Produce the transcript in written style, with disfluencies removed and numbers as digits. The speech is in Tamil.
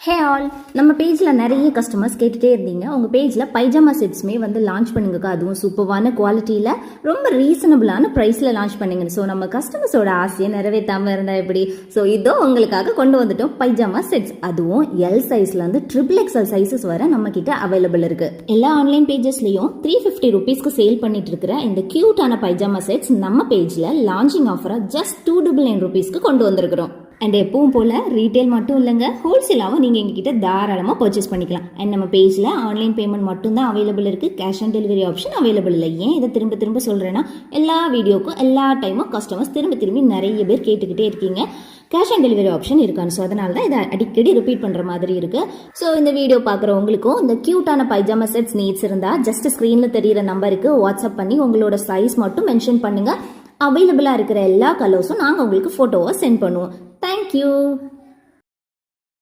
ஹே ஆல், நம்ம பேஜில் நிறைய கஸ்டமர்ஸ் கேட்டுகிட்டே இருந்தீங்க. உங்கள் பேஜில் பைஜாமா செட்ஸுமே வந்து லான்ச் பண்ணுங்கக்கா, அதுவும் சூப்பரான குவாலிட்டியில் ரொம்ப ரீசனபிளான ப்ரைஸில் லான்ச் பண்ணுங்க. ஸோ நம்ம கஸ்டமர்ஸோட ஆசையை நிறைவேற்றாமல் இருந்தால் எப்படி? ஸோ இதோ உங்களுக்காக கொண்டு வந்துட்டோம் பைஜாமா செட்ஸ். அதுவும் எல் சைஸ்லேருந்து XXL சைஸஸ் வர நம்ம கிட்ட அவைலபிள் இருக்கு. எல்லா ஆன்லைன் பேஜஸ்லையும் 350 ருபீஸ்க்கு சேல் பண்ணிட்டு இருக்கிற இந்த கியூட்டான பைஜாமா செட்ஸ் நம்ம பேஜில் லான்ச்சிங் ஆஃபராக ஜஸ்ட் 299 ருபீஸ்க்கு கொண்டு வந்திருக்கிறோம். அண்ட் எப்பவும் போல் ரீட்டைல் மட்டும் இல்லைங்க, ஹோல்சேலாகவும் நீங்கள் எங்ககிட்ட தாராளமாக பர்ச்சேஸ் பண்ணிக்கலாம். அண்ட் நம்ம பேஜில் ஆன்லைன் பேமெண்ட் மட்டும்தான் அவைலபிள் இருக்குது, cash on delivery option available இல்லை. ஏன் இதை திரும்ப திரும்ப சொல்கிறேன்னா, எல்லா வீடியோக்கும் எல்லா டைமும் கஸ்டமர்ஸ் திரும்பி நிறைய பேர் கேட்டுக்கிட்டே இருக்கீங்க கேஷ் ஆன் டெலிவரி ஆப்ஷன் இருக்கான்னு. ஸோ அதனால தான் இதை அடிக்கடி ரிப்பீட் பண்ணுற மாதிரி இருக்குது. ஸோ இந்த வீடியோ பார்க்குறவங்களுக்கும் இந்த க்யூட்டான பைஜாமா செட்ஸ் நீட்ஸ் இருந்தால் ஜஸ்ட் ஸ்க்ரீனில் தெரியிற நம்பருக்கு வாட்ஸ்அப் பண்ணி உங்களோட சைஸ் மட்டும் மென்ஷன் பண்ணுங்கள். அவைலபிளாக இருக்கிற எல்லா கலர்ஸும் நாங்கள் உங்களுக்கு ஃபோட்டோவை சென்ட் பண்ணுவோம். Thank you.